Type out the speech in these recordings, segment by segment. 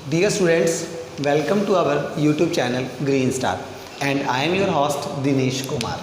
Dear students, welcome to our YouTube channel Green Star and I am your host Dinesh Kumar.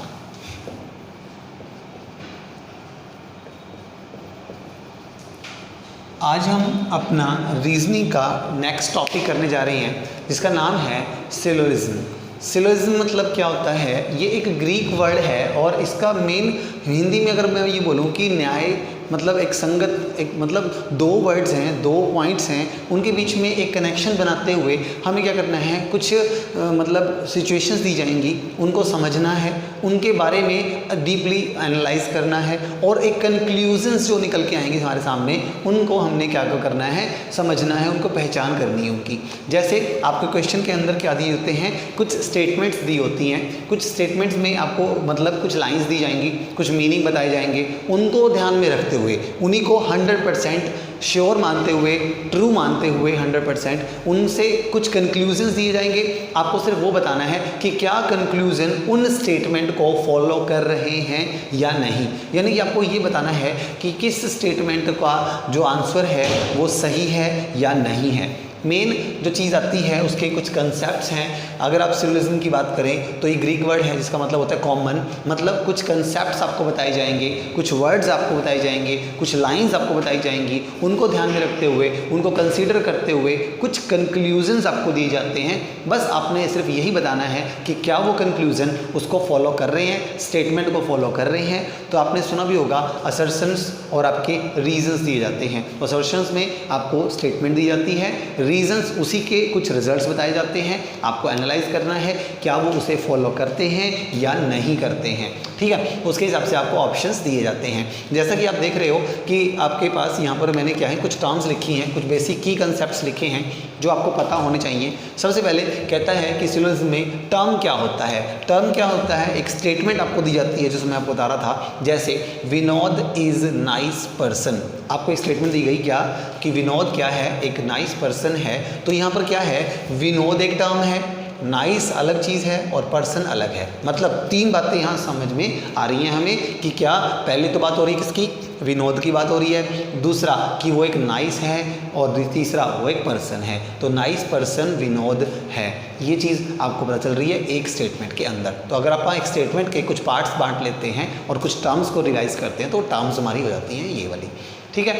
आज हम अपना reasoning का next topic करने जा रहे हैं जिसका नाम है सिलोजिज्म। सिलोजिज्म मतलब क्या होता है? ये एक ग्रीक वर्ड है और इसका मेन हिंदी में अगर मैं ये बोलूँ कि न्याय मतलब एक संगत एक मतलब दो वर्ड्स हैं, दो पॉइंट्स हैं, उनके बीच में एक कनेक्शन बनाते हुए हमें क्या करना है, कुछ मतलब सिचुएशंस दी जाएंगी, उनको समझना है, उनके बारे में डीपली एनालाइज करना है और एक कंक्लूजन्स जो निकल के आएंगे हमारे सामने उनको हमने क्या करना है, समझना है, उनको पहचान करनी है उनकी। जैसे आपके क्वेश्चन के अंदर क्या दिए होते हैं, कुछ स्टेटमेंट्स दी होती हैं, कुछ स्टेटमेंट्स में आपको मतलब कुछ लाइन्स दी जाएंगी, कुछ मीनिंग बताए जाएंगे, उनको ध्यान में रखते हुए उन्हीं को 100% श्योर मानते हुए, ट्रू मानते हुए 100% उनसे कुछ कंक्लूजन्स दिए जाएंगे। आपको सिर्फ वो बताना है कि क्या कंक्लूजन उन स्टेटमेंट को फॉलो कर रहे हैं या नहीं, यानी कि आपको ये बताना है कि किस स्टेटमेंट का जो आंसर है वो सही है या नहीं है। मेन जो चीज़ आती है उसके कुछ कंसेप्ट्स हैं। अगर आप सिलोजिज्म की बात करें तो ये ग्रीक वर्ड है जिसका मतलब होता है कॉमन, मतलब कुछ कंसेप्ट्स आपको बताए जाएंगे, कुछ वर्ड्स आपको बताए जाएंगे, कुछ लाइंस आपको बताई जाएंगी, उनको ध्यान में रखते हुए, उनको कंसीडर करते हुए कुछ कंक्लूजन्स आपको दिए जाते हैं। बस आपने सिर्फ यही बताना है कि क्या वो कंक्लूजन उसको फॉलो कर रहे हैं, स्टेटमेंट को फॉलो कर रहे हैं। तो आपने सुना भी होगा असर्शंस और आपके रीजंस दिए जाते हैं। असर्शंस में आपको स्टेटमेंट दी जाती है, रीजंस उसी के कुछ रिजल्ट्स बताए जाते हैं, आपको एनालाइज करना है क्या वो उसे फॉलो करते हैं या नहीं करते हैं। ठीक है, उसके हिसाब से आपको ऑप्शंस दिए जाते हैं। जैसा कि आप देख रहे हो कि आपके पास यहाँ पर मैंने क्या है, कुछ टर्म्स लिखी हैं, कुछ बेसिक की कंसेप्ट्स लिखे हैं जो आपको पता होने चाहिए। सबसे पहले कहता है कि सिलोजिज्म में टर्म क्या होता है। टर्म क्या होता है? एक स्टेटमेंट आपको दी जाती है जिसमें मैं आपको बता रहा था, जैसे विनोद इज़ नाइस पर्सन। आपको एक स्टेटमेंट दी गई क्या कि विनोद क्या है, एक नाइस पर्सन है। तो यहाँ पर क्या है, विनोद एक टर्म है, नाइस अलग चीज़ है और पर्सन अलग है। मतलब तीन बातें यहाँ समझ में आ रही हैं हमें कि क्या पहली तो बात हो रही है किसकी, विनोद की बात हो रही है, दूसरा कि वो एक नाइस है और तीसरा वो एक पर्सन है। तो नाइस पर्सन विनोद है, ये चीज़ आपको पता चल रही है एक स्टेटमेंट के अंदर। तो अगर आप एक स्टेटमेंट के कुछ पार्ट्स बांट लेते हैं और कुछ टर्म्स को रिवाइज करते हैं तो टर्म्स हमारी हो जाती हैं ये वाली। ठीक है,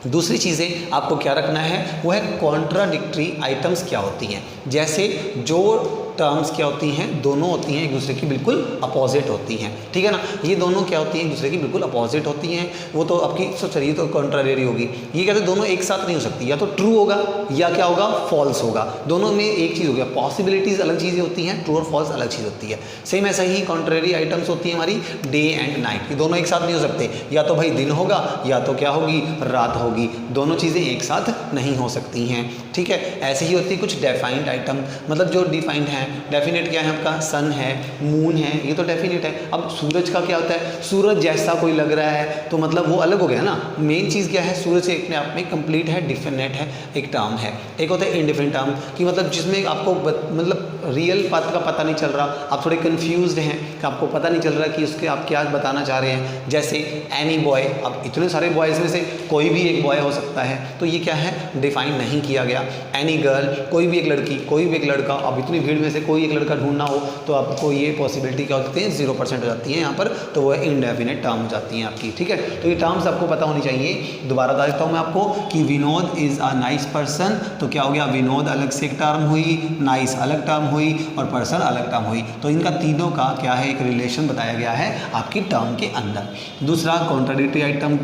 दूसरी चीज़ें आपको क्या रखना है वो है कॉन्ट्राडिक्टरी आइटम्स क्या होती हैं। जैसे जो टर्म्स क्या होती हैं, दोनों होती हैं एक दूसरे की बिल्कुल अपोजिट होती हैं। ठीक है ना, ये दोनों क्या होती हैं, एक दूसरे की बिल्कुल अपोजिट होती हैं। वो तो आपकी चलिए तो कॉन्ट्रारी होगी, ये कहते हैं दोनों एक साथ नहीं हो सकती, या तो ट्रू होगा या क्या होगा, फॉल्स होगा। दोनों में एक चीज़ हो गया, पॉसिबिलिटीज़ अलग चीज़ें होती हैं, ट्रू और फॉल्स अलग चीज़ होती है। सेम ऐसा ही कॉन्ट्रारी आइटम्स होती हैं हमारी डे एंड नाइट, ये दोनों एक साथ नहीं हो सकते, या तो भाई दिन होगा या तो क्या होगी, रात होगी, दोनों चीज़ें एक साथ नहीं हो सकती हैं। ठीक है, ऐसे ही होती है कुछ डेफाइंड आइटम, मतलब जो डिफाइंड है। डेफिनेट क्या है आपका, सन है, मून है, ये तो डेफिनेट है। अब सूरज का क्या होता है, सूरज जैसा कोई लग रहा है तो मतलब वो अलग हो गया ना। मेन चीज़ क्या है, सूरज से अपने आप में कंप्लीट है, डिफिनेट है, एक टर्म है। एक होता है इनडिफिनेट टर्म कि मतलब जिसमें आपको मतलब रियल बात का पता नहीं चल रहा, आप थोड़े कन्फ्यूज्ड हैं कि आपको पता नहीं चल रहा कि उसके आप क्या बताना चाह रहे हैं। जैसे एनी बॉय, अब इतने सारे बॉयज़ में से कोई भी एक बॉय हो सकता है, तो ये क्या है, डिफाइन नहीं किया गया। एनी गर्ल, कोई भी एक लड़की, कोई भी एक लड़का, अब इतनी भीड़ में से कोई एक लड़का ढूंढना हो तो आपको ये पॉसिबिलिटी क्या होती है, 0% हो जाती है यहाँ पर, तो वो इनडेफिनेट टर्म हो जाती हैं आपकी। ठीक है, तो ये टर्म्स आपको पता होनी चाहिए। दोबारा बता देता हूँ मैं आपको कि Vinod is a nice person, तो क्या हो गया, विनोद अलग से एक टर्म हुई, नाइस अलग टर्म हुई और पर्सन अलग टर्म हुई। तो इनका तीनों का क्या है, एक रिलेशन बताया गया है आपकी टर्म के अंदर। दूसरा कॉन्ट्राडिक्टरी आइटम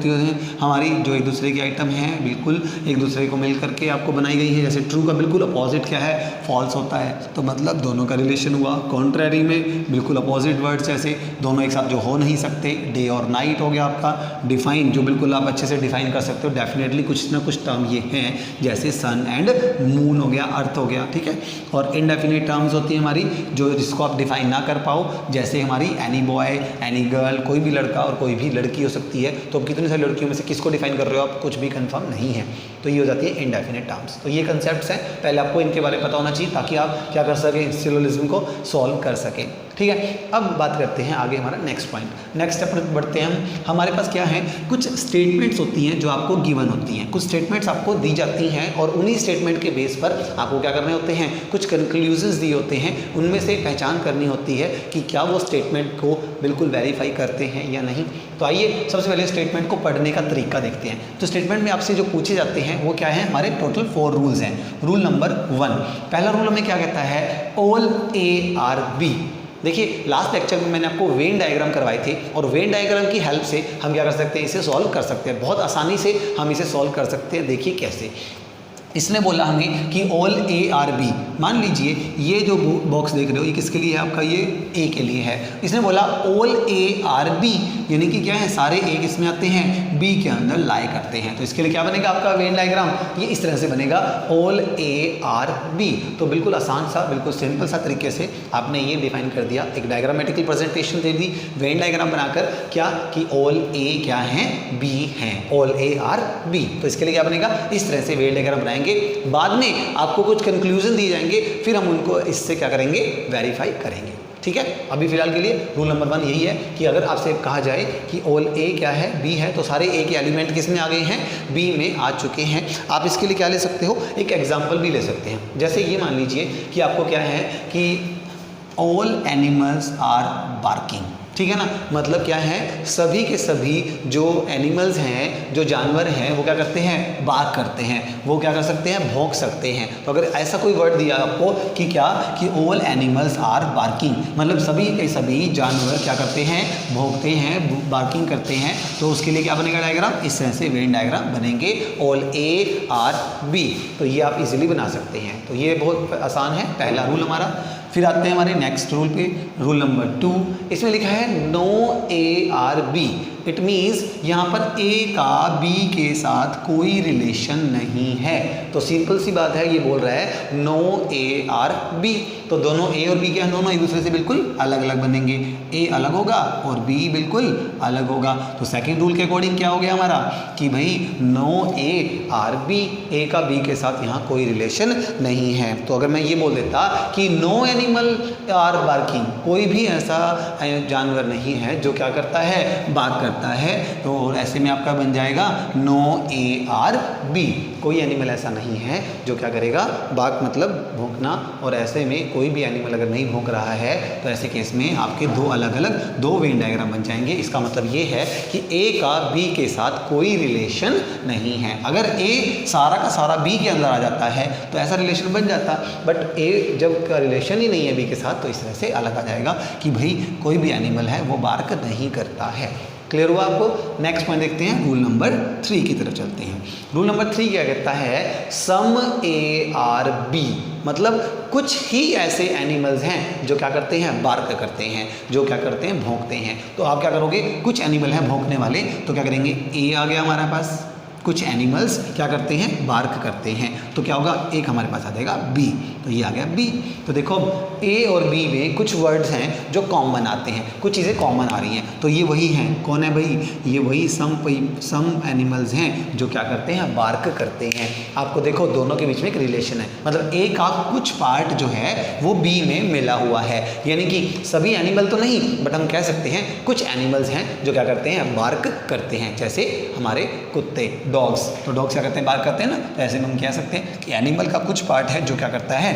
हमारी जो एक दूसरे की आइटम है, बिल्कुल एक दूसरे को मिल करके आपको बनाई गई है। जैसे ट्रू का बिल्कुल अपोजिट क्या है, फॉल्स होता है, तो मतलब दोनों का रिलेशन हुआ। कॉन्ट्रैरी में बिल्कुल अपोजिट वर्ड्स, जैसे दोनों एक साथ जो हो नहीं सकते, डे और नाइट हो गया आपका। डिफाइन, जो बिल्कुल आप अच्छे से डिफाइन कर सकते हो, डेफिनेटली कुछ ना कुछ टर्म ये हैं, जैसे सन एंड मून हो गया, अर्थ हो गया। ठीक है, और इनडेफिनेट टर्म्स होती हैं हमारी जो जिसको आप डिफाइन ना कर पाओ, जैसे हमारी एनी बॉय, एनी गर्ल, कोई भी लड़का और कोई भी लड़की हो सकती है। तो अब कितनी सारी लड़कियों में से किसको डिफाइन कर रहे हो आप, कुछ भी कंफर्म नहीं है, तो ये हो जाती है इनडेफिनेट टर्म्स। तो ये कंसेप्ट्स हैं, पहले आपको इनके बारे में पता होना चाहिए ताकि आप क्या कर सकें, सिलोजिज्म को सॉल्व कर सकें। ठीक है, अब बात करते हैं आगे हमारा नेक्स्ट पॉइंट। नेक्स्ट स्टेप पर बढ़ते हैं हम। हमारे पास क्या है, कुछ स्टेटमेंट्स होती हैं जो आपको गिवन होती हैं, कुछ स्टेटमेंट्स आपको दी जाती हैं और उन्हीं स्टेटमेंट के बेस पर आपको क्या करने होते हैं, कुछ कंक्लूजन्स दिए होते हैं, उनमें से पहचान करनी होती है कि क्या वो स्टेटमेंट को बिल्कुल वेरीफाई करते हैं या नहीं। तो आइए सबसे पहले स्टेटमेंट को पढ़ने का तरीका देखते हैं। तो स्टेटमेंट में आपसे जो पूछे जाते हैं वो क्या है, हमारे टोटल 4 रूल्स हैं। रूल नंबर 1, पहला रूल हमें क्या कहता है, ऑल ए आर बी। देखिए लास्ट लेक्चर में मैंने आपको वेन डायग्राम करवाए थे और वेन डायग्राम की हेल्प से हम क्या कर सकते हैं, इसे सॉल्व कर सकते हैं, बहुत आसानी से हम इसे सॉल्व कर सकते हैं। देखिए कैसे, इसने बोला हमें कि ऑल ए आर बी, मान लीजिए ये जो बॉक्स देख रहे हो ये किसके लिए है आपका, ये ए के लिए है। इसने बोला ऑल ए आर बी, यानी कि क्या है, सारे ए इसमें आते हैं, बी के अंदर लाई करते हैं। तो इसके लिए क्या बनेगा आपका वेन डायग्राम, ये इस तरह से बनेगा, ऑल ए आर बी। तो बिल्कुल आसान सा, बिल्कुल सिंपल सा तरीके से आपने ये डिफाइन कर दिया, एक डायग्रामेटिकल प्रेजेंटेशन दे दी वेन डायग्राम बनाकर, क्या कि ऑल ए क्या है, बी हैं, ऑल ए आर बी। तो इसके लिए क्या बनेगा, इस तरह से वेन डायग्राम बनाएंगे, बाद में आपको कुछ कंक्लूजन दिए जाएंगे, फिर हम उनको इससे क्या करेंगे, वेरीफाई करेंगे। ठीक है, अभी फिलहाल के लिए रूल नंबर 1 यही है कि अगर आपसे कहा जाए कि ऑल ए क्या है, बी है, तो सारे ए के एलिमेंट किस में आ गए हैं, बी में आ चुके हैं। आप इसके लिए क्या ले सकते हो, एक एग्जाम्पल भी ले सकते हैं। जैसे ये मान लीजिए कि आपको क्या है कि ऑल एनिमल्स आर बार्किंग, ठीक है ना, मतलब क्या है, सभी के सभी जो एनिमल्स हैं, जो जानवर हैं, वो क्या करते हैं, बार्क करते हैं, वो क्या कर सकते हैं, भौंक सकते हैं। तो अगर ऐसा कोई वर्ड दिया आपको कि क्या, कि ऑल एनिमल्स आर बार्किंग, मतलब सभी के सभी जानवर क्या करते हैं, भौंकते हैं, बार्किंग करते हैं, तो उसके लिए क्या बनेगा डायग्राम, इस तरह से वेन डायग्राम बनेंगे, ऑल ए आर बी। तो ये आप इजीली बना सकते हैं। तो ये बहुत आसान है, पहला रूल हमारा। फिर आते हैं हमारे नेक्स्ट रूल पे, रूल नंबर 2। इसमें लिखा है no A are B, it means यहाँ पर ए का बी के साथ कोई रिलेशन नहीं है। तो सिंपल सी बात है, ये बोल रहा है नो ए आर बी, तो दोनों ए और बी क्या है, दोनों एक दूसरे से बिल्कुल अलग अलग बनेंगे, ए अलग होगा और बी बिल्कुल अलग होगा। तो सेकंड रूल के अकॉर्डिंग क्या हो गया हमारा, कि भाई नो ए आर बी, ए का बी के साथ यहाँ कोई रिलेशन नहीं है। तो अगर मैं ये बोल देता कि नो एनिमल आर बार्किंग, कोई भी ऐसा जानवर नहीं है जो क्या करता है, बार्क करता है, तो ऐसे में आपका बन जाएगा नो ए आर बी, कोई एनिमल ऐसा नहीं है जो क्या करेगा, बार्क मतलब भौंकना, और ऐसे में कोई भी एनिमल अगर नहीं भौंक रहा है तो ऐसे केस में आपके दो अलग अलग दो वेन डायग्राम बन जाएंगे। इसका मतलब ये है कि ए का बी के साथ कोई रिलेशन नहीं है। अगर ए सारा का सारा बी के अंदर आ जाता है तो ऐसा रिलेशन बन जाता, बट ए जब का रिलेशन ही नहीं है बी के साथ, तो इस तरह से अलग आ जाएगा कि भाई कोई भी एनिमल है वो बार्क नहीं करता है। क्लियर हुआ आपको। नेक्स्ट पॉइंट देखते हैं, रूल नंबर 3 की तरफ चलते हैं। रूल नंबर 3 क्या कहता है, सम ए आर बी, मतलब कुछ ही ऐसे एनिमल्स हैं जो क्या करते हैं, बार्क करते हैं, जो क्या करते हैं, भौंकते हैं। तो आप क्या करोगे, कुछ एनिमल हैं भौंकने वाले, तो क्या करेंगे, ए आ गया हमारे पास, कुछ एनिमल्स क्या करते हैं, बार्क करते हैं, तो क्या होगा, एक हमारे पास आ जाएगा बी, तो ये आ गया बी। तो देखो ए और बी में कुछ वर्ड्स हैं जो कॉमन आते हैं, कुछ चीज़ें कॉमन आ रही हैं, तो ये वही हैं, कौन है भाई, ये वही सम एनिमल्स हैं जो क्या करते हैं, बार्क करते हैं। आपको देखो दोनों के बीच में एक रिलेशन है, मतलब ए का कुछ पार्ट जो है वो बी में मिला हुआ है, यानी कि सभी एनिमल तो नहीं, बट हम कह सकते हैं कुछ एनिमल्स हैं जो क्या करते हैं, बार्क करते हैं, जैसे हमारे कुत्ते, डॉग्स, तो डॉग्स क्या करते हैं, बार्क करते हैं ना, तो ऐसे में हम कह सकते हैं कि एनिमल का कुछ पार्ट है जो क्या करता है,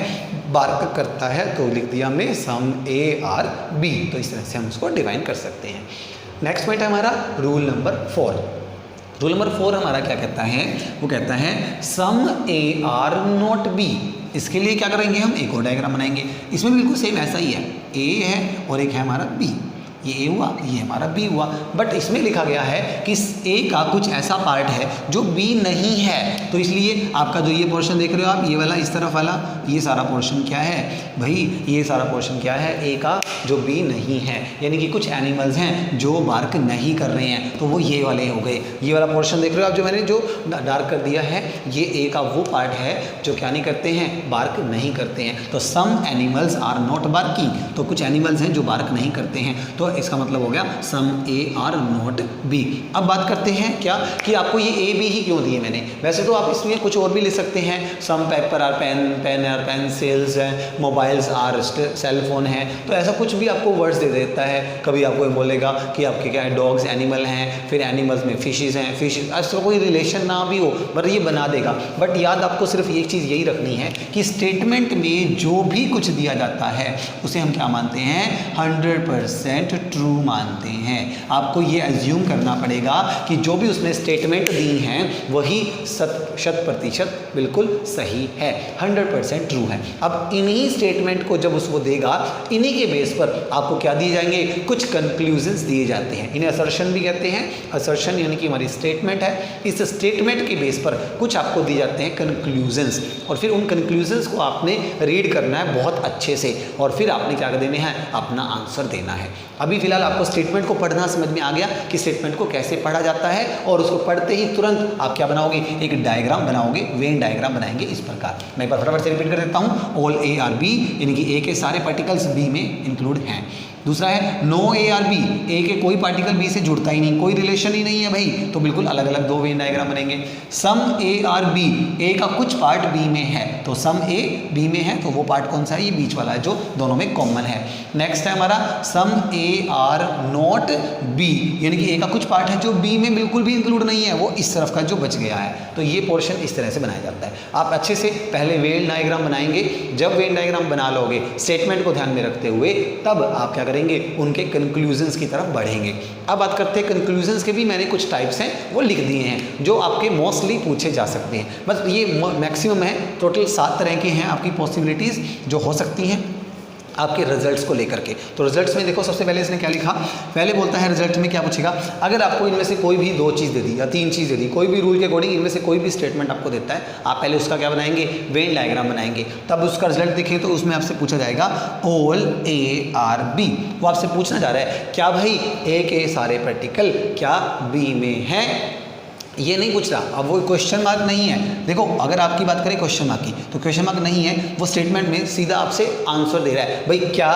बार्क करता है। तो लिख दिया हमने सम ए आर बी, तो इस तरह से हम उसको डिवाइन कर सकते हैं। नेक्स्ट पॉइंट है हमारा रूल नंबर 4। रूल नंबर 4 हमारा क्या कहता है, वो कहता है सम ए आर नॉट बी। इसके लिए क्या करेंगे, हम एक और डायग्राम बनाएंगे, इसमें बिल्कुल सेम ऐसा ही है, ए है और एक है हमारा बी, ये ए हुआ, ये हमारा बी हुआ, बट इसमें लिखा गया है कि ए का कुछ ऐसा पार्ट है जो बी नहीं है। तो इसलिए आपका जो ये पोर्शन देख रहे हो आप, ये वाला इस तरफ वाला, ये सारा पोर्शन क्या है भाई, ये सारा पोर्शन क्या है, ए का जो बी नहीं है, यानी कि कुछ एनिमल्स हैं जो बार्क नहीं कर रहे हैं, तो वो ये वाले हो गए। ये वाला पोर्शन देख रहे हो आप, जो मैंने जो डार्क कर दिया है, ये ए का वो पार्ट है जो क्या नहीं करते हैं, बार्क नहीं करते हैं। तो some animals are not barking, तो कुछ एनिमल्स हैं जो बार्क नहीं करते हैं। तो इसका मतलब हो गया सम ए आर नॉट बी। अब बात करते हैं क्या कि आपको ये ए बी ही क्यों दिए मैंने। वैसे तो आप इसमें कुछ और भी लिख सकते हैं, some paper or pen, pen or pencils है, मोबाइल्स आर सेल फोन है, तो ऐसा कुछ भी आपको वर्ड्स दे देता है। कभी आपको बोलेगा कि आपके क्या है डॉग्स एनिमल हैं, फिर एनिमल्स में फिशेस हैं, फिश ऐसा कोई रिलेशन ना भी हो बट ये बना देगा। बट याद आपको सिर्फ एक चीज़ यही रखनी है कि स्टेटमेंट में जो भी कुछ दिया जाता है उसे हम क्या मानते हैं, 100% ट्रू मानते हैं। आपको ये एज्यूम करना पड़ेगा कि जो भी उसने स्टेटमेंट दी हैं वही 100% बिल्कुल सही है, 100% ट्रू है। अब इन्हीं स्टेटमेंट को जब उसको देगा, इन्हीं के बेस पर आपको क्या दिए जाएंगे, कुछ कंक्लूजन्स दिए जाते हैं। इन्हें असर्शन भी कहते हैं। असर्शन यानी कि हमारी स्टेटमेंट है, इस स्टेटमेंट के बेस पर कुछ आपको दिए जाते हैं कंक्लूजन्स, और फिर उन कंक्लूजन्स को आपने रीड करना है बहुत अच्छे से, और फिर आपने क्या देने हैं, अपना आंसर देना है। अभी फिलहाल आपको स्टेटमेंट को पढ़ना समझ में आ गया कि स्टेटमेंट को कैसे पढ़ा जाता है, और उसको पढ़ते ही तुरंत आप क्या बनाओगे, एक डायग्राम बनाओगे, वेन डायग्राम बनाएंगे इस प्रकार। मैं एक बार फटाफट से रिपीट कर देता हूँ। ऑल ए आर बी यानी कि ए के सारे पार्टिकल्स बी में इंक्लूड हैं। दूसरा है नो ए आर बी, ए के कोई पार्टिकल बी से जुड़ता ही नहीं, कोई रिलेशन ही नहीं है भाई, तो बिल्कुल अलग अलग दो वेन डायग्राम बनेंगे। सम ए आर बी, ए का कुछ पार्ट बी में है, तो सम ए बी में है तो वो पार्ट कौन सा है, ये बीच वाला है जो दोनों में कॉमन है। नेक्स्ट है हमारा सम ए आर नॉट बी, यानी कि ए का कुछ पार्ट है जो बी में बिल्कुल भी इंक्लूड नहीं है, वो इस तरफ का जो बच गया है, तो ये पोर्शन इस तरह से बनाया जाता है। आप अच्छे से पहले वेन डायग्राम बनाएंगे, जब वेन डायग्राम बना लोगे स्टेटमेंट को ध्यान में रखते हुए, तब आप क्या करेंगे, उनके कंक्लूजन्स की तरफ बढ़ेंगे। अब बात करते हैं कंक्लूजन्स के भी मैंने कुछ टाइप्स हैं वो लिख दिए हैं जो आपके मोस्टली पूछे जा सकते हैं। बस ये मैक्सिमम है, टोटल 7 तरह के हैं आपकी पॉसिबिलिटीज़ जो हो सकती हैं आपके रिजल्ट्स को लेकर के। तो रिजल्ट्स में देखो सबसे पहले इसने क्या लिखा, पहले बोलता है रिजल्ट में क्या पूछेगा, अगर आपको इनमें से कोई भी 2 चीज़ दे दी या 3 चीज़ दे दी, कोई भी रूल के अकॉर्डिंग इनमें से कोई भी स्टेटमेंट आपको देता है, आप पहले उसका क्या बनाएंगे, वेन डायग्राम बनाएंगे। तब उसका रिजल्ट देखें तो उसमें आपसे पूछा जाएगा ऑल ए आर बी। वो आपसे पूछना जा रहा है क्या भाई ए के सारे पार्टिकल क्या बी में हैं, ये नहीं पूछ रहा। अब वो क्वेश्चन मार्क नहीं है, देखो अगर आपकी बात करें क्वेश्चन मार्क की, तो क्वेश्चन मार्क नहीं है, वो स्टेटमेंट में सीधा आपसे आंसर दे रहा है, भाई क्या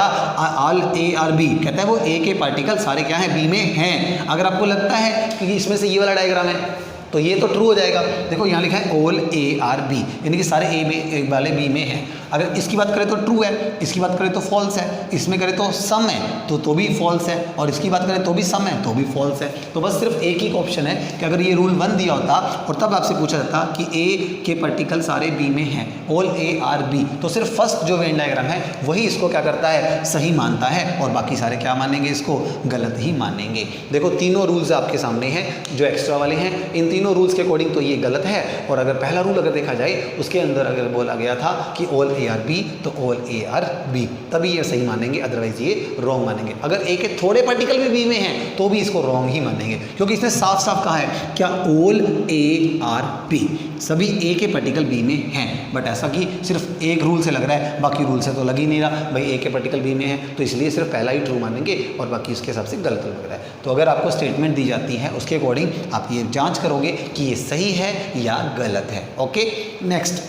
ऑल ए आर बी, कहता है वो ए के पार्टिकल सारे क्या हैं, बी में हैं। अगर आपको लगता है कि इसमें से ये वाला डायग्राम है तो ये तो ट्रू हो जाएगा। देखो यहाँ लिखा है ऑल ए आर बी, यानी कि सारे ए वाले बी में हैं। अगर इसकी बात करें तो ट्रू है, इसकी बात करें तो फॉल्स है, इसमें करें तो सम है तो भी फॉल्स है, और इसकी बात करें तो भी सम है तो भी फॉल्स है। तो बस सिर्फ एक ही ऑप्शन है कि अगर ये रूल 1 दिया होता और तब आपसे पूछा जाता कि ए के पार्टिकल सारे बी में हैं, ऑल ए आर बी, तो सिर्फ फर्स्ट जो वेन डायग्राम है वही इसको क्या करता है, सही मानता है, और बाकी सारे क्या मानेंगे, इसको गलत ही मानेंगे। देखो तीनों रूल्स आपके सामने हैं जो एक्स्ट्रा वाले हैं, इन तीनों रूल्स के अकॉर्डिंग तो ये गलत है। और अगर पहला रूल अगर देखा जाए उसके अंदर अगर बोला गया था कि ऑल ए आर बी, तो ऑल ए आर बी, तभी ये सही मानेंगे, अदरवाइज ये रॉन्ग मानेंगे। अगर ए के थोड़े पार्टिकल भी बी में हैं तो भी इसको रॉन्ग ही मानेंगे, क्योंकि इसने साफ साफ कहा है क्या ऑल ए आर बी, सभी ए के पार्टिकल बी में हैं। बट ऐसा कि सिर्फ एक रूल से लग रहा है, बाकी रूल से तो लग ही नहीं रहा, भाई ए के पार्टिकल बी में है तो इसलिए सिर्फ पहला ही ट्रू मानेंगे और बाकी उसके हिसाब से गलत लग रहा है। तो अगर आपको स्टेटमेंट दी जाती है उसके अकॉर्डिंग आप ये जांच करोगे कि ये सही है या गलत है। ओके, नेक्स्ट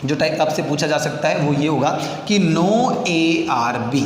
जो टाइप आपसे पूछा जा सकता है वो ये होगा कि नो ए आर बी,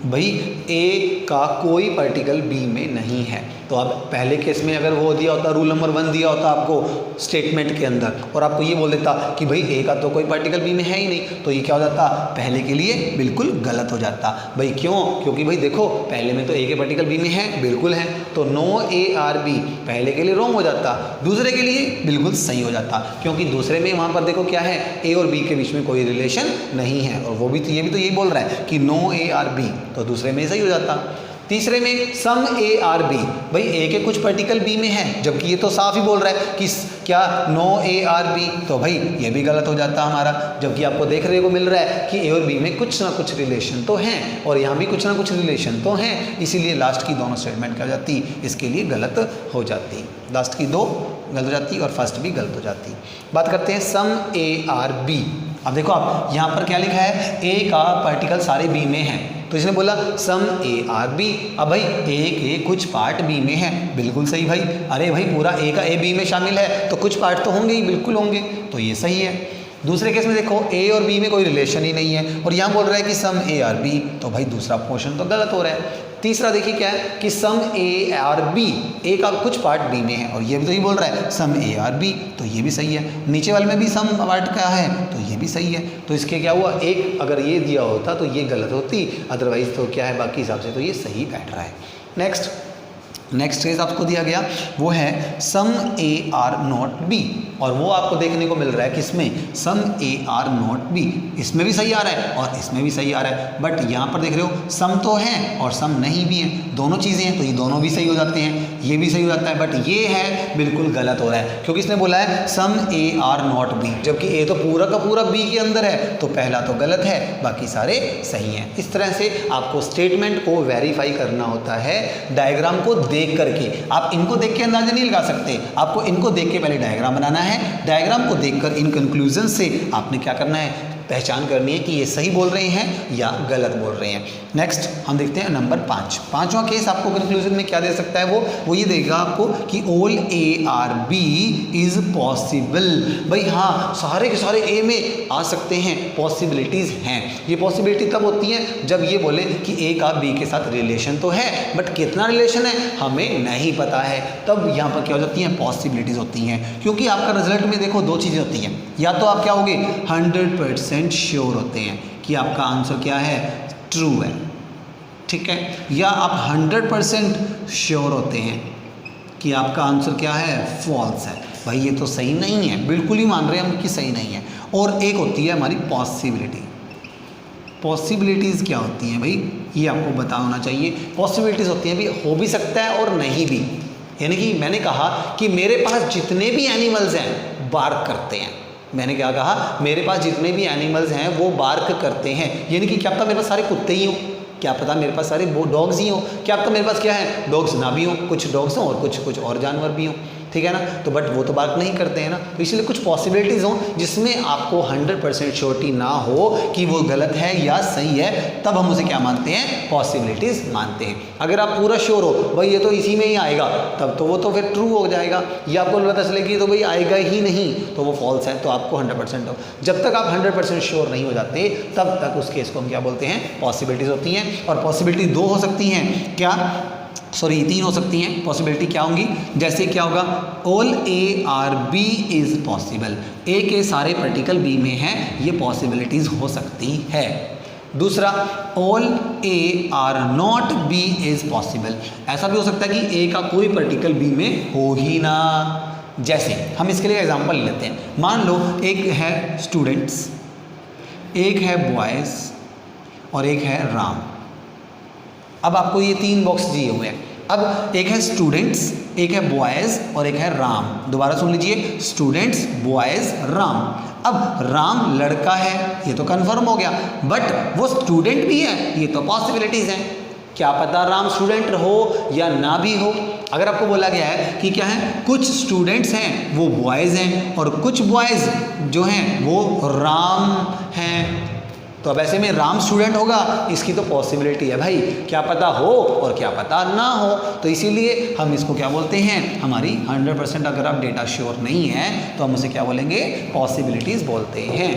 भाई ए का कोई पार्टिकल बी में नहीं है। तो अब पहले केस में अगर वो दिया होता, रूल नंबर 1 दिया होता आपको स्टेटमेंट के अंदर, और आपको ये बोल देता कि भाई ए का तो कोई पार्टिकल बी में है ही नहीं, तो ये क्या हो जाता, पहले के लिए बिल्कुल गलत हो जाता। भाई क्यों, क्योंकि भाई देखो पहले में तो ए के पार्टिकल बी में है, बिल्कुल है, तो नो ए आर बी पहले के लिए रॉन्ग हो जाता, दूसरे के लिए बिल्कुल सही हो जाता, क्योंकि दूसरे में वहाँ पर देखो क्या है, ए और बी के बीच में कोई रिलेशन नहीं है, और वो भी तो ये यही बोल रहा है कि नो ए आर बी, तो दूसरे में सही हो जाता। तीसरे में सम ए आर बी, भाई ए के कुछ पार्टिकल बी में हैं, जबकि ये तो साफ ही बोल रहा है कि क्या नो ए आर बी, तो भाई ये भी गलत हो जाता हमारा, जबकि आपको देखने को मिल रहा है कि ए और बी में कुछ ना कुछ रिलेशन तो हैं, और यहाँ भी कुछ ना कुछ रिलेशन तो हैं, इसीलिए लास्ट की दोनों स्टेटमेंट क्या हो जाती, इसके लिए गलत हो जाती। लास्ट की 2 गलत हो जाती और फर्स्ट भी गलत हो जाती। बात करते हैं सम ए आर बी। अब देखो आप यहाँ पर क्या लिखा है, ए का पार्टिकल सारे बी में हैं, तो इसने बोला सम ए आर बी। अब भाई ए के कुछ पार्ट बी में है, बिल्कुल सही भाई, अरे भाई पूरा ए का ए बी में शामिल है तो कुछ पार्ट तो होंगे ही, बिल्कुल होंगे, तो ये सही है। दूसरे केस में देखो ए और बी में कोई रिलेशन ही नहीं है और यहाँ बोल रहा है कि सम ए आर बी, तो भाई दूसरा पोर्शन तो गलत हो रहा है। तीसरा देखिए क्या है कि सम ए और बी, ए का कुछ पार्ट बी में है और ये भी तो ही बोल रहा है सम ए और बी, तो ये भी सही है। नीचे वाले में भी सम पार्ट का है तो ये भी सही है। तो इसके क्या हुआ, एक अगर ये दिया होता तो ये गलत होती, अदरवाइज तो क्या है बाकी हिसाब से तो ये सही बैठ रहा है। नेक्स्ट केस आपको दिया गया वो है सम ए आर नॉट बी, और वो आपको देखने को मिल रहा है किसमें, सम ए आर नॉट बी। इसमें भी सही आ रहा है और इसमें भी सही आ रहा है, बट यहाँ पर देख रहे हो सम तो है और सम नहीं भी है, दोनों चीज़ें हैं तो ये दोनों भी सही हो जाते हैं, ये भी सही हो जाता है, बट ये है बिल्कुल गलत हो रहा है क्योंकि इसने बोला है सम ए आर नॉट बी, जबकि ए तो पूरा का पूरा बी के अंदर है, तो पहला तो गलत है, बाकी सारे सही हैं। इस तरह से आपको स्टेटमेंट को वेरीफाई करना होता है डायग्राम को देख करके। आप इनको देख के अंदाजा नहीं लगा सकते, आपको इनको देख के पहले डायग्राम बनाना है, डायग्राम को देखकर इन कंक्लूजन से आपने क्या करना है, पहचान करनी है कि ये सही बोल रहे हैं या गलत बोल रहे हैं। नेक्स्ट हम देखते हैं नंबर 5। पांचवा केस आपको कंक्लूजन में क्या दे सकता है, वो ये देगा आपको कि all A are B is possible. भाई हाँ, सारे के सारे ए में आ सकते हैं, पॉसिबिलिटीज़ हैं। ये पॉसिबिलिटी तब होती है जब ये बोले कि ए का बी के साथ रिलेशन तो है, बट कितना रिलेशन है हमें नहीं पता है, तब यहाँ पर क्या हो जाती हैं, पॉसिबिलिटीज़ होती हैं। क्योंकि आपका रिजल्ट में देखो दो चीज़ें होती हैं, या तो आप क्या होगे 100% श्योर होते हैं कि आपका आंसर क्या है, ट्रू है, ठीक है, या आप 100% श्योर होते हैं कि आपका आंसर क्या है, फॉल्स है। भाई ये तो सही नहीं है, बिल्कुल ही मान रहे हैं हम कि सही नहीं है। और एक होती है हमारी पॉसिबिलिटी। पॉसिबिलिटीज़ क्या होती हैं भाई, ये आपको पता होना चाहिए। पॉसिबिलिटीज़ होती हैं भी, हो भी सकता है और नहीं भी। यानी कि मैंने कहा कि मेरे पास जितने भी एनिमल्स हैं बार्क करते हैं, मैंने क्या कहा, मेरे पास जितने भी एनिमल्स हैं वो बार्क करते हैं, यानी कि क्या पता मेरे पास सारे कुत्ते ही हों, क्या पता मेरे पास सारे डॉग्स ही हों, क्या पता मेरे पास क्या है, डॉग्स ना भी हों, कुछ डॉग्स हों और कुछ और जानवर भी हों, ठीक है ना। तो बट वो तो बात नहीं करते हैं ना, तो इसलिए कुछ पॉसिबिलिटीज़ हों जिसमें आपको 100% श्योरिटी ना हो कि वो गलत है या सही है, तब हम उसे क्या मानते हैं, पॉसिबिलिटीज़ मानते हैं। अगर आप पूरा श्योर हो भाई ये तो इसी में ही आएगा, तब तो वो तो फिर ट्रू हो जाएगा। या आपको पता चले कि तो भाई आएगा ही नहीं, तो वो फॉल्स है, तो आपको 100% हो। जब तक आप 100% श्योर नहीं हो जाते तब तक उस केस को हम क्या बोलते हैं, पॉसिबिलिटीज़ होती हैं। और पॉसिबिलिटी दो हो सकती हैं, क्या, सॉरी 3 हो सकती हैं। पॉसिबिलिटी क्या होंगी, जैसे क्या होगा, all A are B is possible, A के सारे पार्टिकल बी में हैं, ये पॉसिबिलिटीज़ हो सकती है। दूसरा, all A are not B is possible, ऐसा भी हो सकता है कि ए का कोई पार्टिकल बी में हो ही ना। जैसे हम इसके लिए एग्जांपल लेते हैं, मान लो एक है स्टूडेंट्स, एक है बॉयज़ और एक है राम। अब आपको ये 3 बॉक्स दिए हुए हैं। अब एक है स्टूडेंट्स, एक है बॉयज़ और एक है राम। दोबारा सुन लीजिए, स्टूडेंट्स, बॉयज़, राम। अब राम लड़का है, ये तो कंफर्म हो गया, बट वो स्टूडेंट भी है, ये तो पॉसिबिलिटीज़ हैं। क्या पता राम स्टूडेंट हो या ना भी हो। अगर आपको बोला गया है कि क्या है, कुछ स्टूडेंट्स हैं वो बॉयज़ हैं और कुछ बॉयज़ जो हैं वो राम हैं, तो अब ऐसे में राम स्टूडेंट होगा, इसकी तो पॉसिबिलिटी है भाई, क्या पता हो और क्या पता ना हो। तो इसीलिए हम इसको क्या बोलते हैं, हमारी 100% अगर आप डेटा श्योर नहीं है तो हम उसे क्या बोलेंगे, पॉसिबिलिटीज़ बोलते हैं।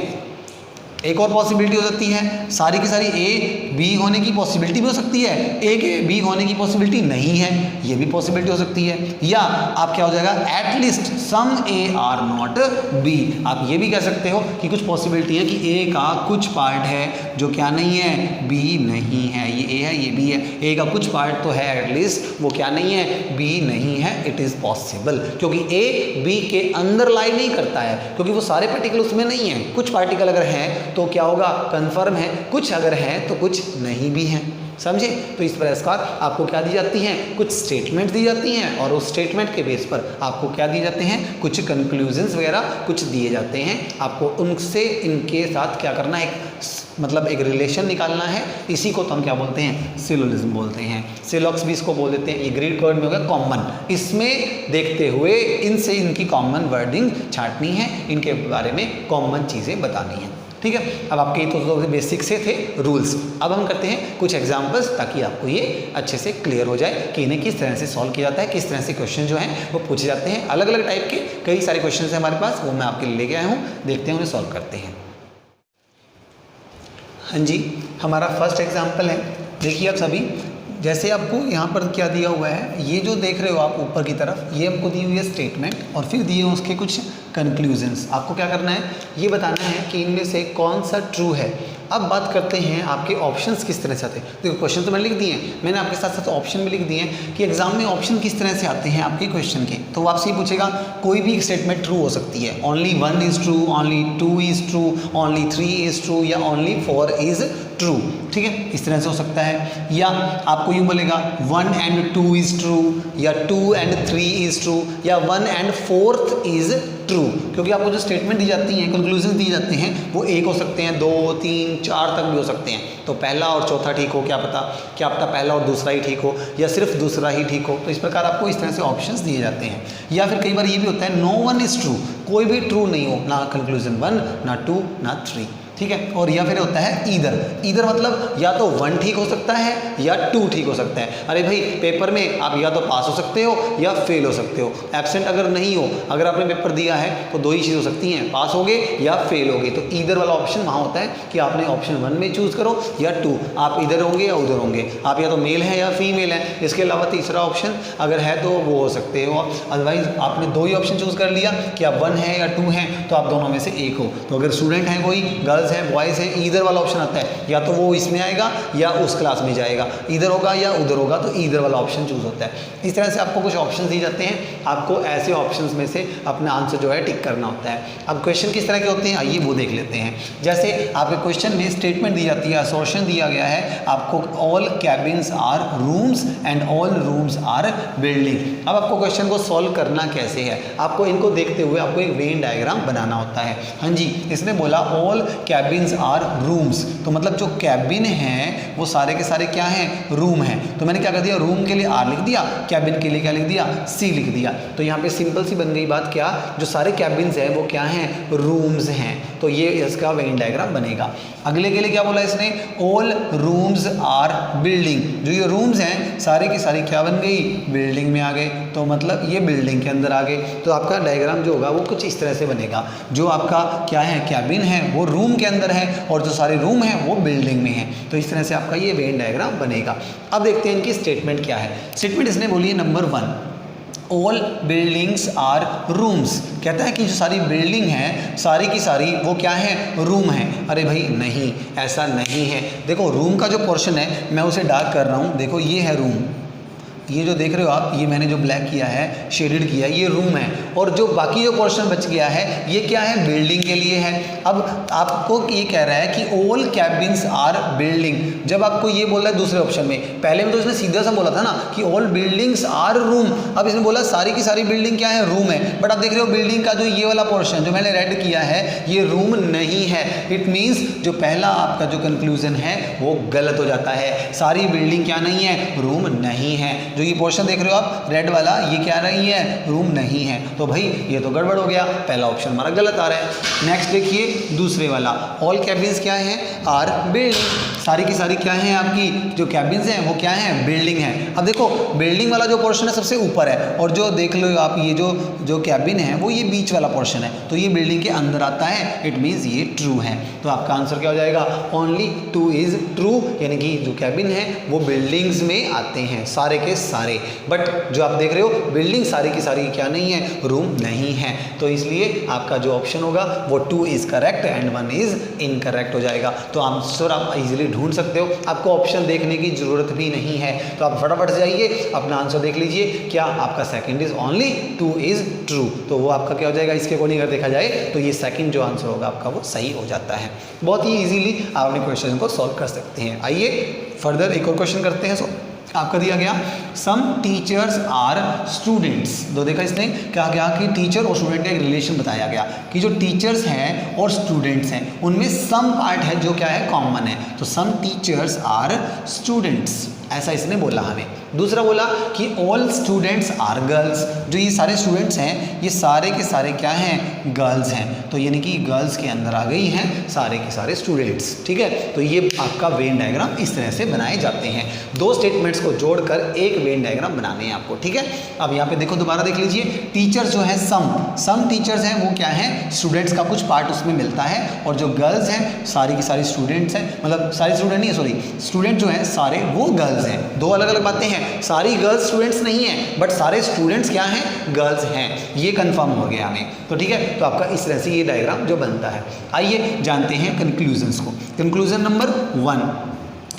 एक और पॉसिबिलिटी हो सकती है, सारी की सारी ए बी होने की पॉसिबिलिटी भी हो सकती है, ए के बी होने की पॉसिबिलिटी नहीं है, ये भी पॉसिबिलिटी हो सकती है। या आप क्या हो जाएगा, at least some A are not B, आप ये भी कह सकते हो कि कुछ पॉसिबिलिटी है कि ए का कुछ पार्ट है जो क्या नहीं है, बी नहीं है। ये ए है, ये बी है, ए का कुछ पार्ट तो है एटलीस्ट, वो क्या नहीं है, बी नहीं है। इट इज़ पॉसिबल, क्योंकि ए बी के अंदर लाई नहीं करता है, क्योंकि वो सारे पार्टिकल उसमें नहीं है। कुछ पार्टिकल अगर हैं तो क्या होगा, कंफर्म है, कुछ अगर है तो कुछ नहीं भी हैं, समझे। तो इस प्रकार आपको क्या दी जाती हैं, कुछ स्टेटमेंट दी जाती हैं और उस स्टेटमेंट के बेस पर आपको क्या दिए जाते हैं, कुछ कंक्लूजन्स वगैरह कुछ दिए जाते हैं। आपको उनसे इनके साथ क्या करना है, मतलब एक रिलेशन निकालना है। इसी को तो हम क्या बोलते हैं, सिलोजिज्म बोलते हैं। सिलॉक्स भी इसको बोल देते हैं। ये ग्रीक वर्ड में होगा कॉमन, इसमें देखते हुए इनसे इनकी कॉमन वर्डिंग छांटनी है, इनके बारे में कॉमन चीज़ें बतानी है, ठीक है। अब आपके तो बेसिक से थे रूल्स, अब हम करते हैं कुछ एग्जांपल्स ताकि आपको ये अच्छे से क्लियर हो जाए कि इन्हें किस तरह से सॉल्व किया जाता है, किस तरह से क्वेश्चन जो हैं वो पूछे जाते हैं। अलग अलग टाइप के कई सारे क्वेश्चन हैं हमारे पास, वो मैं आपके लिए लेके आया हूँ, देखते हैं उन्हें सॉल्व करते हैं। हाँ जी, हमारा फर्स्ट एग्जाम्पल है, देखिए आप सभी, जैसे आपको यहाँ पर क्या दिया हुआ है, ये जो देख रहे हो आप ऊपर की तरफ, ये हमको दी हुई है स्टेटमेंट और फिर दिए हैं उसके कुछ कंक्लूजन्स। आपको क्या करना है, ये बताना है कि इनमें से कौन सा ट्रू है। अब बात करते हैं आपके ऑप्शंस किस तरह से आते हैं। देखो क्वेश्चन तो मैंने लिख दिए हैं, मैंने आपके साथ साथ ऑप्शन भी लिख दिए हैं कि एग्जाम में ऑप्शन किस तरह से आते हैं आपके क्वेश्चन के। तो वो आपसे ये पूछेगा कोई भी स्टेटमेंट ट्रू हो सकती है, only 1 is true, only 2 is true, only 3 is true या ओनली 4 इज़ ट्रू। ठीक है, इस तरह से हो सकता है। या आपको यूँ बोलेगा 1 and 2 इज़ ट्रू, या 2 and 3 इज़ ट्रू, या 1 and 4th इज़ ट्रू। क्योंकि आपको जो स्टेटमेंट दी जाती हैं, कंक्लूजन दी जाते हैं, वो 1 हो सकते हैं, 2, 3, 4 तक भी हो सकते हैं। तो पहला और चौथा ठीक हो, क्या पता पहला और दूसरा ही ठीक हो या सिर्फ दूसरा ही ठीक हो। तो इस प्रकार आपको इस तरह से ऑप्शंस दिए जाते हैं। या फिर कई बार ये भी होता है नो 1 इज़ ट्रू, कोई भी ट्रू नहीं हो, ना कंक्लूजन 1, ना 2, ना 3। ठीक है, और या फिर होता है ईदर मतलब या तो 1 ठीक हो सकता है या 2 ठीक हो सकता है। अरे भाई पेपर में आप या तो पास हो सकते हो या फेल हो सकते हो, एब्सेंट अगर नहीं हो, अगर आपने पेपर दिया है तो 2 ही चीज़ हो सकती हैं, पास होगे या फेल होगे। तो ईदर वाला ऑप्शन वहाँ होता है कि आपने ऑप्शन 1 में चूज़ करो या 2, आप इधर होंगे या उधर होंगे, आप या तो मेल हैं या फीमेल हैं। इसके अलावा तीसरा ऑप्शन अगर है तो वो हो सकते हो, अदरवाइज आपने 2 ही ऑप्शन चूज़ कर लिया कि आप 1 है या 2 हैं, तो आप दोनों में से एक हो। तो अगर स्टूडेंट हैं, कोई गर्ल्स हैं, बॉयज़ हैं, ईदर वाला ऑप्शन आता है, या तो वो इसमें आएगा या उस क्लास में जाएगा, इधर होगा या उधर होगा, तो ईदर वाला ऑप्शन चूज होता है। इस तरह से आपको कुछ ऑप्शन दिए जाते हैं, आपको ऐसे ऑप्शंस में से अपना आंसर जो है टिक करना होता है। अब क्वेश्चन किस तरह के होते हैं आइए वो देख लेते हैं। जैसे आपके क्वेश्चन में स्टेटमेंट दी जाती है, असर्शन दिया गया है आपको, all cabins are rooms and all rooms are building. अब आपको क्वेश्चन को सॉल्व करना कैसे है, आपको इनको देखते हुए आपको एक वेन डायग्राम बनाना होता है। हाँ जी, इसने बोला ऑल कैबिन्स आर रूम्स, तो मतलब जो कैबिन हैं वो सारे के सारे क्या हैं, रूम हैं। तो मैंने क्या कर दिया, रूम के लिए आर लिख दिया, कैबिन के लिए क्या लिख दिया, सी लिख दिया। तो यहाँ पे सिंपल सी बन गई बात, क्या जो सारे कैबिन्स हैं वो क्या हैं, रूम्स हैं। तो ये इसका वेन डायग्राम बनेगा। अगले के लिए क्या बोला इसने, ऑल रूम्स आर बिल्डिंग, जो ये रूम्स हैं सारे की सारी क्या बन गई, बिल्डिंग में आ गए। तो मतलब ये बिल्डिंग के अंदर आ गए। तो आपका डायग्राम जो होगा वो कुछ इस तरह से बनेगा, जो आपका क्या है, कैबिन है वो रूम के अंदर है और जो सारे रूम हैं वो बिल्डिंग में है। तो इस तरह से आपका ये वेन डायग्राम बनेगा। अब देखते हैं इनकी स्टेटमेंट क्या है। स्टेटमेंट इसने बोली है number 1, all buildings are rooms. कहता है कि जो सारी बिल्डिंग है सारी की सारी वो क्या है, रूम है। अरे भाई नहीं, ऐसा नहीं है। देखो रूम का जो पोर्शन है मैं उसे डार्क कर रहा हूँ, देखो ये है रूम, ये जो देख रहे हो आप, ये मैंने जो ब्लैक किया है, शेडेड किया है, ये रूम है। और जो बाकी जो पोर्शन बच गया है ये क्या है, बिल्डिंग के लिए है। अब आपको ये कह रहा है कि ऑल कैबिन्स आर बिल्डिंग। जब आपको ये बोल रहा है दूसरे ऑप्शन में, पहले में तो इसने सीधा सा बोला था ना कि ऑल बिल्डिंग्स आर रूम, अब इसने बोला सारी की सारी बिल्डिंग क्या है, रूम है। बट आप देख रहे हो बिल्डिंग का जो ये वाला पोर्शन जो मैंने रेड किया है ये रूम नहीं है। इट मीन्स जो पहला आपका जो कंक्लूजन है वो गलत हो जाता है। सारी बिल्डिंग क्या नहीं है, रूम नहीं है। जो ये पोर्शन देख रहे हो आप रेड वाला, ये क्या नहीं है, रूम नहीं है। तो भाई ये तो गड़बड़ हो गया, पहला ऑप्शन हमारा गलत आ रहा है। नेक्स्ट देखिए दूसरे वाला, ऑल कैबिन्स क्या है, आर बिल्डिंग। सारी की सारी क्या है आपकी जो कैबिन्स हैं वो क्या है, बिल्डिंग है। अब देखो बिल्डिंग वाला जो पोर्शन है सबसे ऊपर है और जो देख लो आप ये जो कैबिन है वो ये बीच वाला पोर्शन है, तो ये बिल्डिंग के अंदर आता है। इट मीन्स ये ट्रू है। तो आपका आंसर क्या हो जाएगा, ओनली 2 इज ट्रू, यानी कि जो कैबिन है वो बिल्डिंग्स में आते हैं सारे के सारे। बट जो आप देख रहे हो बिल्डिंग सारी की सारी क्या नहीं है, रूम नहीं है। तो इसलिए आपका जो ऑप्शन होगा वो 2 is correct and 1 is incorrect हो जाएगा। तो आंसर आप इजीली ढूंढ सकते हो, आपको ऑप्शन देखने की जरूरत भी नहीं है। तो आप फटाफट से जाइए अपना आंसर देख लीजिए, क्या आपका second is only 2 is true. तो वो आपका क्या हो जाएगा, इसके अकॉर्डिंग अगर देखा जाए तो ये सेकंड जो आंसर होगा आपका वो सही हो जाता है। बहुत ही इजीली आप अपने क्वेश्चन को सॉल्व कर सकते हैं। आइए फर्दर एक और क्वेश्चन करते हैं। आपका दिया गया सम टीचर्स आर स्टूडेंट्स। तो देखा इसने क्या क्या कि टीचर और स्टूडेंट का एक रिलेशन बताया गया कि जो टीचर्स हैं और स्टूडेंट्स हैं उनमें सम पार्ट है जो क्या है, कॉमन है। तो सम टीचर्स आर स्टूडेंट्स, ऐसा इसने बोला हमें। दूसरा बोला कि ऑल स्टूडेंट्स आर गर्ल्स, जो ये सारे स्टूडेंट्स हैं ये सारे के सारे क्या हैं, गर्ल्स हैं। तो यानी कि गर्ल्स के अंदर आ गई हैं सारे के सारे स्टूडेंट्स। ठीक है, तो ये आपका वेन डायग्राम इस तरह से बनाए जाते हैं। 2 स्टेटमेंट्स को जोड़कर एक वेन डायग्राम बनाने हैं आपको, ठीक है। अब यहाँ पे देखो, दोबारा देख लीजिए, टीचर्स जो है सम टीचर्स हैं वो क्या है, स्टूडेंट्स का कुछ पार्ट उसमें मिलता है, और जो गर्ल्स हैं सारी की सारी स्टूडेंट्स हैं, मतलब सारी स्टूडेंट नहीं है, सॉरी, स्टूडेंट जो हैं सारे वो गर्ल्स हैं। दो अलग अलग बातें हैं, सारी गर्ल्स स्टूडेंट्स नहीं हैं बट सारे स्टूडेंट्स क्या हैं, गर्ल्स हैं, ये कंफर्म हो गया हमें। तो ठीक है, तो आपका इस तरह से ये डायग्राम जो बनता है। आइए जानते हैं कंक्लूजन्स को। कंक्लूजन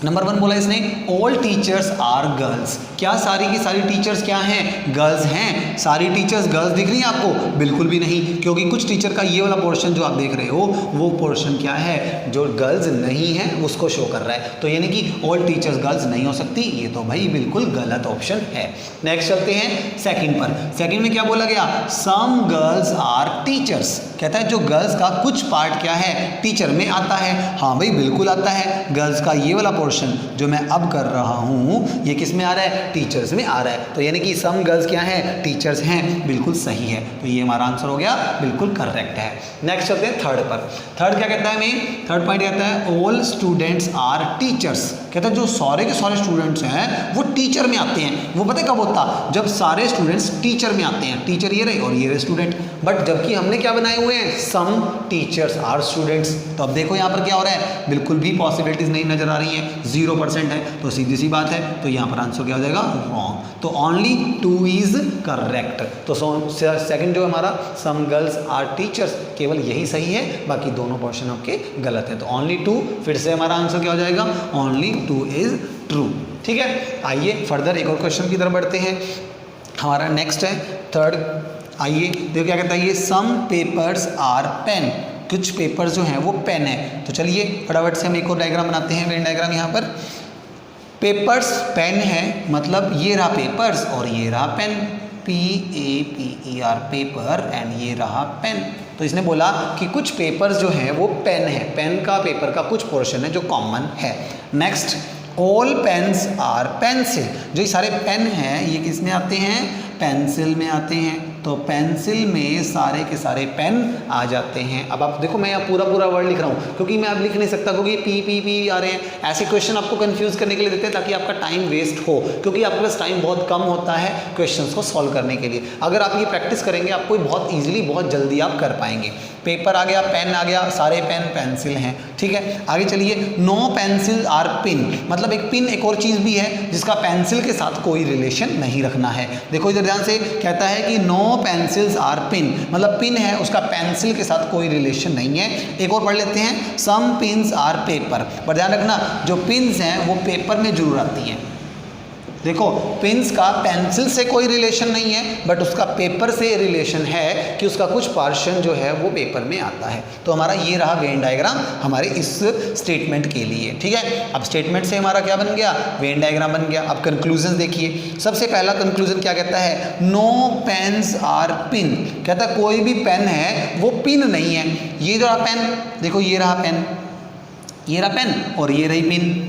नंबर वन बोला इसने, ऑल टीचर्स आर गर्ल्स। क्या सारी की सारी टीचर्स क्या हैं, गर्ल्स हैं? सारी टीचर्स गर्ल्स दिख रही हैं आपको? बिल्कुल भी नहीं, क्योंकि कुछ टीचर का ये वाला पोर्शन जो आप देख रहे हो वो पोर्शन क्या है, जो गर्ल्स नहीं है उसको शो कर रहा है। तो यानी कि ऑल टीचर्स गर्ल्स नहीं हो सकती, ये तो भाई बिल्कुल गलत ऑप्शन है। नेक्स्ट चलते हैं सेकंड पर। सेकंड में क्या बोला गया, सम गर्ल्स आर टीचर्स। कहता है जो गर्ल्स का कुछ पार्ट क्या है, टीचर में आता है। हाँ भाई बिल्कुल आता है, गर्ल्स का ये वाला पोर्शन जो मैं अब कर रहा हूँ ये किस में आ रहा है, टीचर्स में आ रहा है। तो यानी कि सम गर्ल्स क्या है, टीचर्स हैं, बिल्कुल सही है। तो ये हमारा आंसर हो गया, बिल्कुल करेक्ट है। नेक्स्ट चलते हैं थर्ड पर। थर्ड क्या कहता है हमें, थर्ड पॉइंट कहता है ऑल स्टूडेंट्स आर टीचर्स। कहता है जो सारे के सारे स्टूडेंट्स हैं वो टीचर में आते हैं। वो पता कब होता, जब सारे स्टूडेंट्स टीचर में आते हैं, टीचर ये रहे और ये रहे स्टूडेंट। बट जबकि हमने क्या बनाए हुए हैं, सम टीचर्स आर स्टूडेंट्स। तो अब देखो यहाँ पर क्या हो रहा है, बिल्कुल भी पॉसिबिलिटीज नहीं नजर आ रही हैं, 0% है। तो सीधी सी बात है, तो यहाँ पर आंसर क्या हो जाएगा, रॉन्ग। तो ओनली 2 इज करेक्ट। तो सेकंड जो हमारा सम गर्ल्स आर टीचर्स, केवल यही सही है, बाकी दोनों पोर्शन आपके गलत है। तो ओनली 2, फिर से हमारा आंसर क्या हो जाएगा, ओनली 2 इज ट्रू। ठीक है, आइए फर्दर एक और क्वेश्चन की तरफ बढ़ते हैं। हमारा नेक्स्ट है थर्ड। आइए देखो क्या कहता है ये, सम पेपर्स आर पेन। कुछ पेपर्स जो हैं वो पेन है। तो चलिए फटाफट से हम एक और डायग्राम बनाते हैं, वेन डायग्राम। यहाँ पर पेपर्स पेन है, मतलब ये रहा पेपर्स और ये रहा पेन, PAPER पेपर, एंड ये रहा पेन। तो इसने बोला कि कुछ पेपर्स जो हैं वो पेन है, पेन का पेपर का कुछ पोर्शन है जो कॉमन है। Next, all pens are pencil. जो ये सारे पेन हैं ये किस में आते हैं, पेंसिल में आते हैं। तो पेंसिल में सारे के सारे पेन आ जाते हैं। अब आप देखो मैं यहाँ पूरा वर्ड लिख रहा हूँ क्योंकि मैं अब लिख नहीं सकता, क्योंकि पी आ रहे हैं। ऐसे क्वेश्चन आपको कंफ्यूज करने के लिए देते हैं ताकि आपका टाइम वेस्ट हो, क्योंकि आपके पास टाइम बहुत कम होता है क्वेश्चंस को सॉल्व करने के लिए। अगर आप ये प्रैक्टिस करेंगे आपको बहुत ईजिली, बहुत जल्दी आप कर पाएंगे। पेपर आ गया, पेन आ गया, सारे पेन पेंसिल हैं। ठीक है, आगे चलिए। नो पेंसिल आर पिन, मतलब एक पिन एक और चीज़ भी है जिसका पेंसिल के साथ कोई रिलेशन नहीं रखना है। देखो इधर ध्यान से, कहता है कि नो पेंसिल्स आर पिन, मतलब पिन है उसका पेंसिल के साथ कोई रिलेशन नहीं है। एक और पढ़ लेते हैं, सम पिन्स आर पेपर। पर ध्यान रखना जो पिन्स हैं वो पेपर में जरूर आती हैं। देखो पिन्स का पेंसिल से कोई रिलेशन नहीं है, बट उसका पेपर से रिलेशन है कि उसका कुछ पोर्शन जो है वो पेपर में आता है। तो हमारा ये रहा वेन डायग्राम हमारे इस स्टेटमेंट के लिए। ठीक है, अब स्टेटमेंट से हमारा क्या बन गया, वेन डायग्राम बन गया। अब कंक्लूजन देखिए, सबसे पहला कंक्लूजन क्या कहता है, नो पेन्स आर पिन। कहता है कोई भी पेन है वो पिन नहीं है। ये जो रहा पेन, देखो ये रहा पेन, ये रहा पेन और ये रही पिन,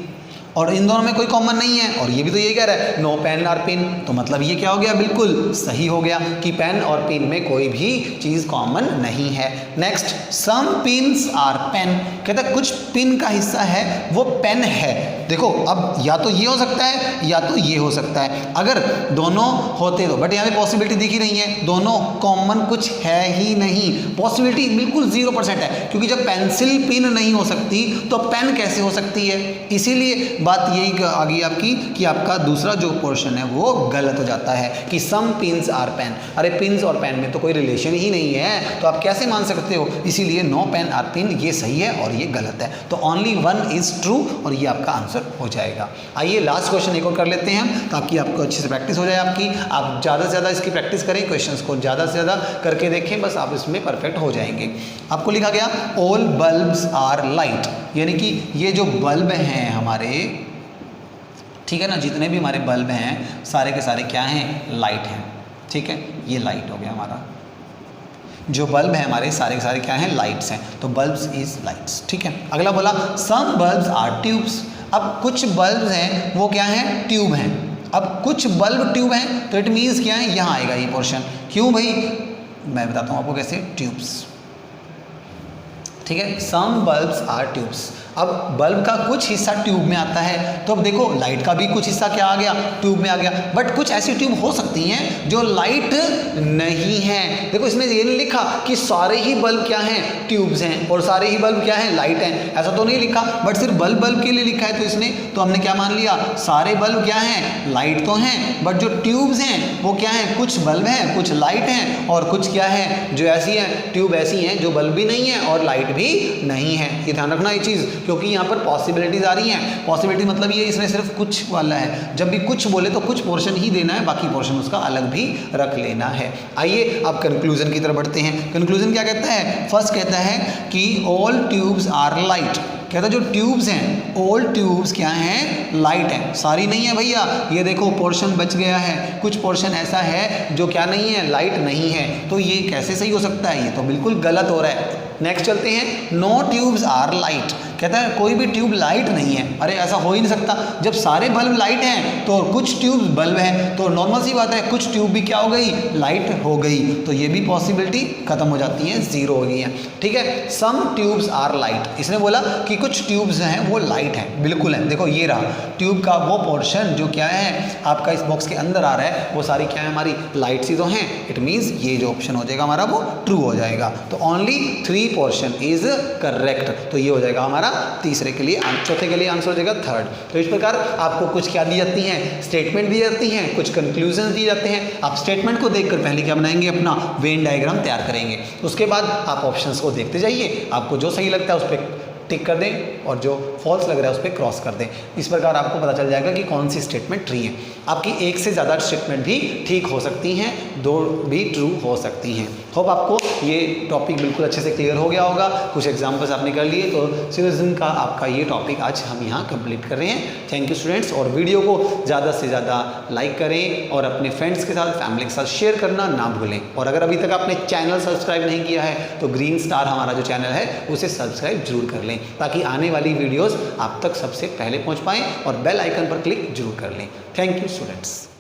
और इन दोनों में कोई कॉमन नहीं है। और ये भी तो ये कह रहा है नो पेन आर पिन, तो मतलब ये क्या हो गया, बिल्कुल सही हो गया कि पेन और पिन में कोई भी चीज़ कॉमन नहीं है। Next, some pins are pen. कहता है कुछ पिन का हिस्सा है वो पेन है। देखो अब या तो ये हो सकता है या तो ये हो सकता है। अगर दोनों होते तो, बट यहाँ पे पॉसिबिलिटी दिख ही नहीं है, दोनों कॉमन कुछ है ही नहीं। पॉसिबिलिटी बिल्कुल 0% है, क्योंकि जब पेंसिल पिन नहीं हो सकती तो पेन कैसे हो सकती है। इसीलिए बात यही आ गई आपकी कि आपका दूसरा जो पोर्शन है वो गलत हो जाता है कि सम पिन्स आर पेन। अरे पिन्स और पेन में तो कोई रिलेशन ही नहीं है, तो आप कैसे मान सकते हो। इसीलिए नो पेन आर पिन ये सही है और ये गलत है। तो ओनली 1 इज ट्रू और ये आपका आंसर हो जाएगा। आइए लास्ट क्वेश्चन एक और कर लेते हैं ताकि आपको अच्छे से प्रैक्टिस हो जाए आपकी। आप ज़्यादा से ज़्यादा इसकी प्रैक्टिस करें, क्वेश्चंस को ज़्यादा से ज़्यादा करके देखें, बस आप इसमें परफेक्ट हो जाएंगे। आपको लिखा गया ऑल बल्ब्स आर लाइट, यानी कि ये जो बल्ब हैं हमारे, ठीक है ना, जितने भी हमारे बल्ब हैं सारे के सारे क्या हैं, लाइट हैं। ठीक है, ये लाइट हो गया हमारा। जो बल्ब है हमारे सारे के सारे क्या हैं, लाइट्स हैं। तो बल्ब्स इज लाइट्स। ठीक है, अगला बोला सम बल्ब्स आर ट्यूब्स। अब कुछ बल्ब हैं वो क्या हैं, ट्यूब हैं। अब कुछ बल्ब ट्यूब हैं तो इट मीन्स क्या है, यहाँ आएगा ये पोर्शन। क्यों भाई, मैं बताता हूँ आपको कैसे। ट्यूब्स, ठीक है। सम बल्ब्स आर ट्यूब्स। अब बल्ब का कुछ हिस्सा ट्यूब में आता है, तो अब देखो लाइट का भी कुछ हिस्सा क्या आ गया, ट्यूब में आ गया। बट कुछ ऐसी ट्यूब हो सकती हैं जो लाइट नहीं है। देखो इसमें ये नहीं लिखा कि सारे ही बल्ब क्या हैं, ट्यूब्स हैं, और सारे ही बल्ब क्या हैं, लाइट हैं, ऐसा तो नहीं लिखा। बट सिर्फ बल्ब बल्ब के लिए लिखा है, तो इसने तो हमने क्या मान लिया, सारे बल्ब क्या हैं, लाइट तो हैं, बट जो ट्यूब्स हैं वो क्या हैं, कुछ बल्ब हैं, कुछ लाइट हैं, और कुछ क्या है जो ऐसी हैं, ट्यूब ऐसी हैं जो बल्ब भी नहीं है और लाइट भी नहीं है। ये ध्यान रखना ये चीज़, क्योंकि यहाँ पर पॉसिबिलिटीज आ रही हैं। पॉसिबिलिटी मतलब ये इसमें सिर्फ कुछ वाला है, जब भी कुछ बोले तो कुछ पोर्शन ही देना है, बाकी पोर्शन उसका अलग भी रख लेना है। आइए अब कंक्लूजन की तरफ बढ़ते हैं। कंक्लूजन क्या कहता है, फर्स्ट कहता है कि ऑल ट्यूब्स आर लाइट। कहता है जो ट्यूब्स हैं, ऑल ट्यूब्स क्या हैं, लाइट हैं, सारी नहीं है भैया। ये देखो पोर्शन बच गया है, कुछ पोर्शन ऐसा है जो क्या नहीं है, लाइट नहीं है। तो ये कैसे सही हो सकता है, ये तो बिल्कुल गलत हो रहा है। नेक्स्ट चलते हैं, नो ट्यूब्स आर लाइट। कहता है कोई भी ट्यूब लाइट नहीं है। अरे ऐसा हो ही नहीं सकता, जब सारे बल्ब लाइट हैं तो कुछ ट्यूब बल्ब हैं, तो नॉर्मल सी बात है कुछ ट्यूब भी क्या हो गई, लाइट हो गई। तो ये भी पॉसिबिलिटी खत्म हो जाती है, जीरो हो गई है। ठीक है, सम ट्यूब्स आर लाइट। इसने बोला कि कुछ ट्यूब्स हैं वो लाइट हैं, बिल्कुल है। देखो ये रहा ट्यूब का वो पोर्शन जो क्या है आपका इस बॉक्स के अंदर आ रहा है, वो सारी क्या है, हमारी लाइट सी तो हैं। इट मीन्स ये जो ऑप्शन हो जाएगा हमारा वो ट्रू हो जाएगा। तो ओनली 3 पोर्शन इज करेक्ट। तो ये हो जाएगा हमारा तीसरे के लिए, चौथे के लिए आंसर हो जाएगा थर्ड। तो इस प्रकार आपको कुछ क्या दी जाती हैं, स्टेटमेंट दी जाती हैं, कुछ कंक्लूजन दिए जाते हैं। आप स्टेटमेंट को देखकर पहले क्या बनाएंगे, अपना वेन डायग्राम तैयार करेंगे। उसके बाद आप ऑप्शंस को देखते जाइए, आपको जो सही लगता है उस पर टिक कर दें और जो फॉल्स लग रहा है उस पर क्रॉस कर दें। इस प्रकार आपको पता चल जाएगा कि कौन सी स्टेटमेंट ट्रू है। आपकी एक से ज़्यादा स्टेटमेंट भी ठीक हो सकती हैं, 2 भी ट्रू हो सकती हैं। होप आपको ये टॉपिक बिल्कुल अच्छे से क्लियर हो गया होगा। कुछ एग्जाम्पल्स आपने कर लिए, तो सिलोजिज्म का आपका ये टॉपिक आज हम यहाँ कंप्लीट कर रहे हैं। Thank you students. और वीडियो को ज़्यादा से ज़्यादा लाइक करें और अपने फ्रेंड्स के साथ, फैमिली के साथ शेयर करना ना भूलें। और अगर अभी तक आपने चैनल सब्सक्राइब नहीं किया है तो ग्रीन स्टार हमारा जो चैनल है उसे सब्सक्राइब जरूर कर लें, ताकि आने वाली वीडियोस आप तक सबसे पहले पहुंच पाएं, और बेल आइकन पर क्लिक जरूर कर लें। Thank you students.